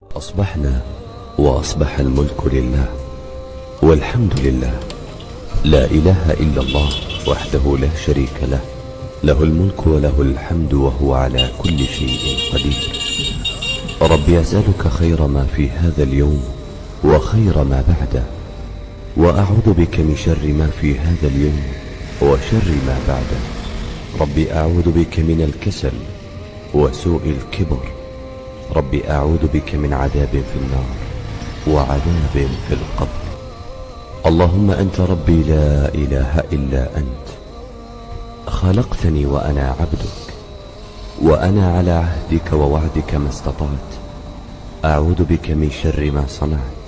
أصبحنا وأصبح الملك لله والحمد لله، لا إله إلا الله وحده لا شريك له، له الملك وله الحمد وهو على كل شيء قدير. ربي أسألك خير ما في هذا اليوم وخير ما بعده، وأعوذ بك من شر ما في هذا اليوم وشر ما بعده. ربي أعوذ بك من الكسل وسوء الكبر. ربي أعوذ بك من عذاب في النار وعذاب في القبر. اللهم أنت ربي لا إله إلا أنت، خلقتني وأنا عبدك، وأنا على عهدك ووعدك ما استطعت. أعوذ بك من شر ما صنعت.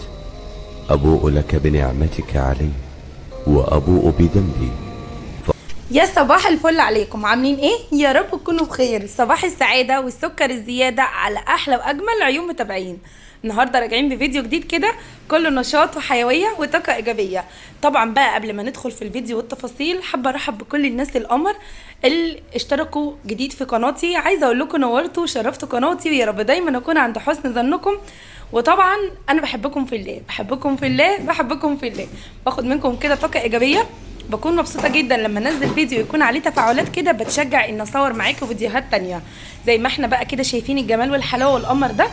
أبوء لك بنعمتك علي وأبوء بذنبي. يا صباح الفل عليكم، عاملين ايه؟ يا رب تكونوا بخير. صباح السعادة والسكر الزيادة على احلى واجمل عيون متابعين. النهارده راجعين بفيديو جديد كده كله نشاط وحيوية وطاقة ايجابية. طبعا بقى قبل ما ندخل في الفيديو والتفاصيل، حابة ارحب بكل الناس القمر اللي اشتركوا جديد في قناتي. عايزة اقول لكم نورتوا وشرفتوا قناتي، ويا رب دايما اكون عند حسن ظنكم. وطبعا انا بحبكم في الله، بحبكم في الله، بحبكم في الله. باخد منكم كده طاقة ايجابية. بكون مبسوطه جدا لما انزل فيديو يكون عليه تفاعلات كده، بتشجع ان اصور معاكم فيديوهات تانية. زي ما احنا بقى كده شايفين الجمال والحلاوه والقمر ده.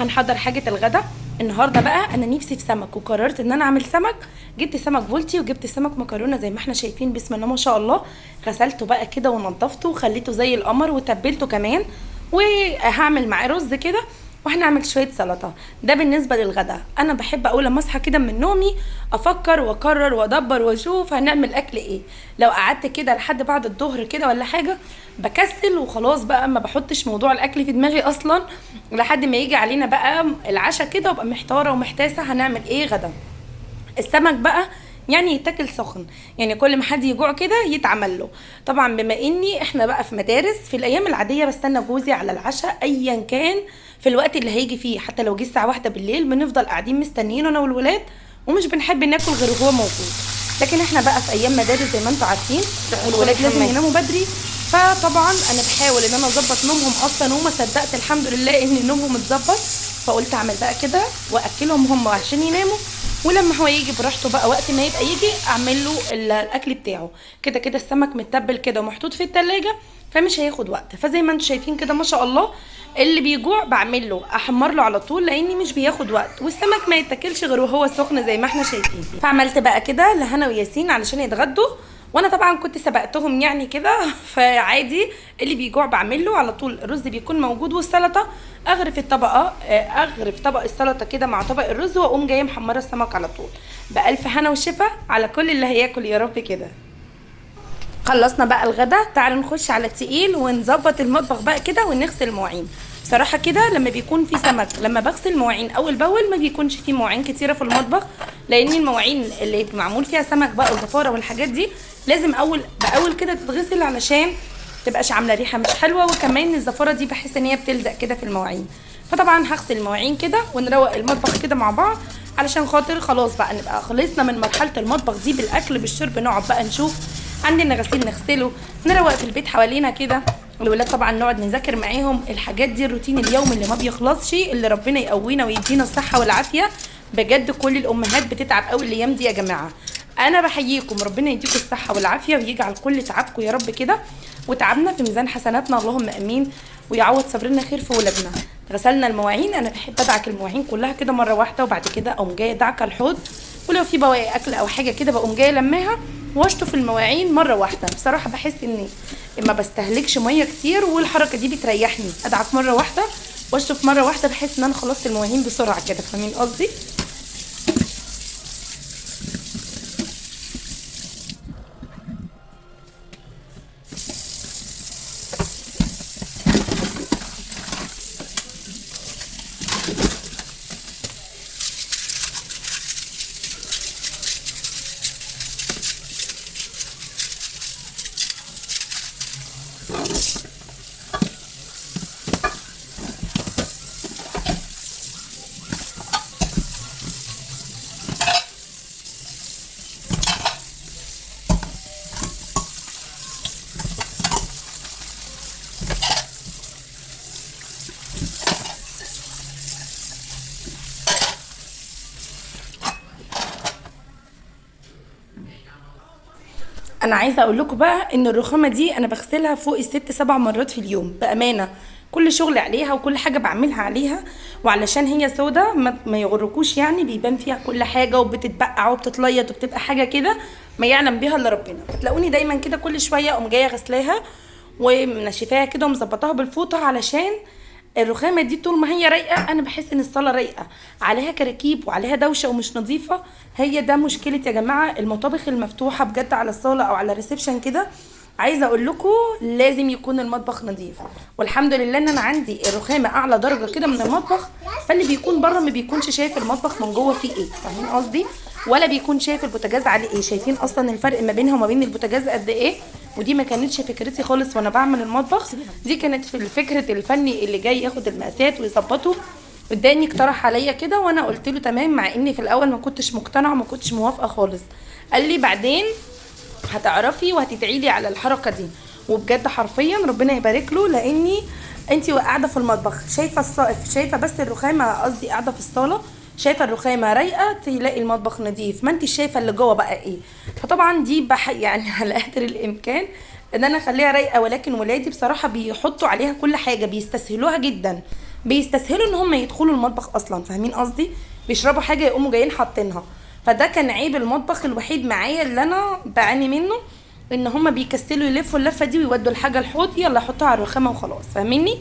هنحضر حاجه الغدا النهارده. بقى انا نفسي في سمك وقررت ان انا اعمل سمك. جبت سمك بولتي وجبت سمك مكرونه زي ما احنا شايفين، بسم الله ما شاء الله. غسلته بقى كده ونضفته وخليته زي القمر وتبلته كمان، وهعمل معاه رز كده، وهنعمل شويه سلطه. ده بالنسبه للغدا. انا بحب اول لما اصحى كده من نومي افكر واقرر وادبر واشوف هنعمل اكل ايه. لو قعدت كده لحد بعد الظهر كده ولا حاجه بكسل وخلاص، بقى ما بحطش موضوع الاكل في دماغي اصلا لحد ما يجي علينا بقى العشاء كده، وابقى محتاره ومحتاسه هنعمل ايه غدا. السمك بقى يعني يتاكل سخن، يعني كل ما حد يجوع كده يتعمل له. طبعا بما اني احنا بقى في مدارس، في الايام العاديه بستنى جوزي على العشاء ايا كان في الوقت اللي هيجي فيه. حتى لو جه الساعه 1 بالليل بنفضل قاعدين مستنيينه انا والولاد، ومش بنحب ناكل غير وهو موجود. لكن احنا بقى في ايام مدارس زي ما انتم عارفين، والولاد لازم يناموا بدري. فطبعا انا بحاول ان انا اظبط نومهم اصلا، وما صدقت الحمد لله ان نومهم اتظبط. فقلت اعمل بقى كده واكلهم هم عشان يناموا، ولما هو يجي براحته بقى وقت ما يبقى يجي اعمل له الاكل بتاعه. كده كده السمك متبل كده ومحطوط في التلاجة، فمش هياخد وقت. فزي ما انتم شايفين كده ما شاء الله، اللي بيجوع بعمل له احمر له على طول، لاني مش بياخد وقت، والسمك ما يتاكلش غير وهو سخن زي ما احنا شايفين. فعملت بقى كده لهنا وياسين علشان يتغدوا، وانا طبعا كنت سبقتهم يعني كده. فعادي اللي بيجوع بعمل له على طول. الرز بيكون موجود والسلطه، اغرف الطبقه، اغرف طبق السلطه كده مع طبق الرز، واقوم جايه محمره السمك على طول. بالف هنا وشفا على كل اللي هياكل يا رب كده. خلصنا بقى الغدا، تعالوا نخش على التقيل ونظبط المطبخ بقى كده ونغسل المواعين. بصراحة كده لما بيكون في سمك، لما بغسل المواعين اول باول ما بيكونش في مواعين كتيرة في المطبخ، لان المواعين اللي معمول فيها سمك بقى والزفارة والحاجات دي لازم اول باول كده تتغسل علشان تبقاش عاملة ريحة مش حلوة. وكمان الزفارة دي بحس ان هي بتلزق كده في المواعين. فطبعا هغسل المواعين كده ونروق المطبخ كده مع بعض، علشان خاطر خلاص بقى نبقى خلصنا من مرحلة المطبخ دي بالاكل بالشرب. نقعد بقى نشوف عندنا غسيل نغسله، نروق في البيت حوالينا كده. الولاد طبعا نقعد نذاكر معاهم. الحاجات دي الروتين اليومي اللي ما بيخلصش، اللي ربنا يقوينا ويدينا الصحه والعافيه. بجد كل الامهات بتتعب قوي الايام دي يا جماعه. انا بحييكم، ربنا يديكم الصحه والعافيه ويجعل كل تعبكم يا رب كده وتعبنا في ميزان حسناتنا، اللهم امين. ويعوض صبرنا خير في ولادنا. غسلنا المواعين. انا بحب ادعك المواعين كلها كده مره واحده، وبعد كده اقوم جايه دعكه الحوض، ولو في بواقي اكل او حاجه كده بقوم جايه لماها واشطف المواعين مره واحده. بصراحه بحس اني ما بستهلكش ميه كتير، والحركه دي بتريحني. ادعك مره واحده واشطف مره واحده، بحس ان انا خلصت المواعين بسرعه كده. فاهمين قصدي؟ انا عايزه اقول لكم بقى ان الرخامه دي انا بغسلها فوق الست 7 مرات في اليوم بامانه. كل شغل عليها وكل حاجه بعملها عليها، وعلشان هي سودا ما يغركوش يعني، بيبان فيها كل حاجه وبتتبقع وبتتليط وبتبقى حاجه كده ما يعلم بيها الا ربنا. بتلاقوني دايما كده كل شويه اقوم جايه غسلاها ومنشفاها كده ومظبطاها بالفوطه، علشان الرخامه دي طول ما هي رايقه انا بحس ان الصاله رايقه، عليها كراكيب وعليها دوشه ومش نظيفه. هي ده مشكله يا جماعه المطابخ المفتوحه بجد على الصاله او على الريسبشن كده. عايزه اقول لكم لازم يكون المطبخ نظيف، والحمد لله ان انا عندي الرخامه اعلى درجه كده من المطبخ، فاللي بيكون بره ما بيكونش شايف المطبخ من جوه فيه ايه، فاهمين قصدي؟ ولا بيكون شايف البوتاجاز عليه ايه. شايفين اصلا الفرق ما بينها وما بين البوتاجاز قد ايه؟ ودي ما كانتش فكرتي خالص وانا بعمل المطبخ، دي كانت في فكره الفني اللي جاي ياخد المقاسات ويظبطه، اداني اقترح عليا كده وانا قلت له تمام، مع اني في الاول ما كنتش مقتنعه وما كنتش موافقه خالص. قال لي بعدين هتعرفي وهتدعي لي على الحركه دي، وبجد حرفيا ربنا يبارك له، لاني انتي قاعده في المطبخ شايفه بس الرخامه، قصدي قاعده في الصاله شايفه الرخامه رايقه، تلاقي المطبخ نظيف، ما انتي شايفه اللي جوه بقى ايه. فطبعا دي يعني على قدر الامكان ان انا اخليها رايقه، ولكن ولادي بصراحه بيحطوا عليها كل حاجه، بيستسهلوها جدا، بيستسهلوا ان هم يدخلوا المطبخ اصلا، فاهمين قصدي؟ بيشربوا حاجه يقوموا جايين حاطينها. فده كان عيب المطبخ الوحيد معايا اللي انا بعاني منه، ان هما بيكسلوا يلفوا اللفه دي ويودوا الحاجه الحوض يلا حطوها على الرخامه وخلاص، فاهميني؟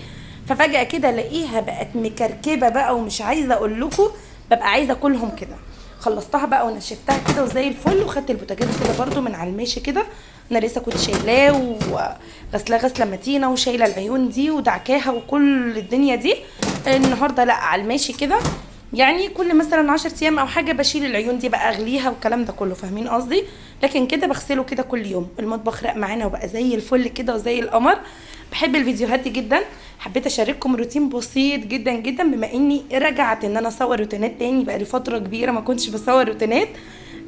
ففجاه كده الاقيها بقت مكركبه بقى ومش عايزه اقول لكم، ببقى عايزه اكلهم كده. خلصتها بقى ونشفتها كده وزي الفل، وخدت البوتاجاز كده برده من على الماشي كده، انا لسه كنت شايلاه وغسلاه غسله متينه وشايله العيون دي ودعكاها وكل الدنيا دي. النهارده لا على الماشي كده، يعني كل مثلا 10 ايام او حاجه بشيل العيون دي بقى اغليها والكلام ده كله، فاهمين قصدي؟ لكن كده بغسله كده كل يوم. المطبخ راق معانا وبقى زي الفل كده وزي القمر. بحب الفيديوهات دي جدا، حبيت اشارككم روتين بسيط جدا جدا، بما اني رجعت ان انا اصور روتينات تاني، بقى لي فتره كبيره ما كنتش بصور روتينات،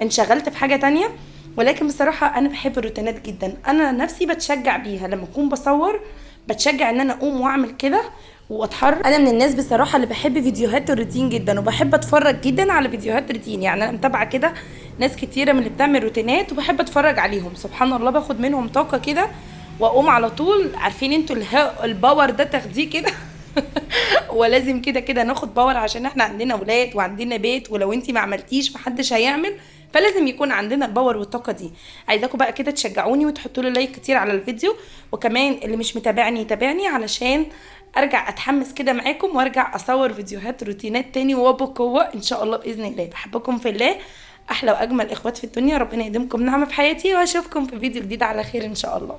انشغلت في حاجه تانية. ولكن بصراحه انا بحب الروتينات جدا، انا نفسي بتشجع بيها لما اكون بصور، بتشجع ان انا اقوم واعمل كده واتحرك. انا من الناس بصراحه اللي بحب فيديوهات الروتين جدا، وبحب اتفرج جدا على فيديوهات روتين، يعني انا متابعه كده ناس كتيره من اللي بتعمل روتينات وبحب اتفرج عليهم، سبحان الله باخد منهم طاقه كده واقوم على طول. عارفين انتوا الباور ده تاخديه كده ولازم كده كده ناخد باور، عشان احنا عندنا ولاد وعندنا بيت، ولو انتي ما عملتيش محدش هيعمل، فلازم يكون عندنا الباور والطاقه دي. عايزاكم بقى كده تشجعوني وتحطوا لي لايك كتير على الفيديو، وكمان اللي مش متابعني يتابعني علشان ارجع اتحمس كده معاكم وارجع اصور فيديوهات روتينات تاني وبقوه ان شاء الله باذن الله. بحبكم في الله، احلى واجمل اخوات في الدنيا، ربنا يديمكم نعمه في حياتي، واشوفكم في فيديو جديد على خير ان شاء الله.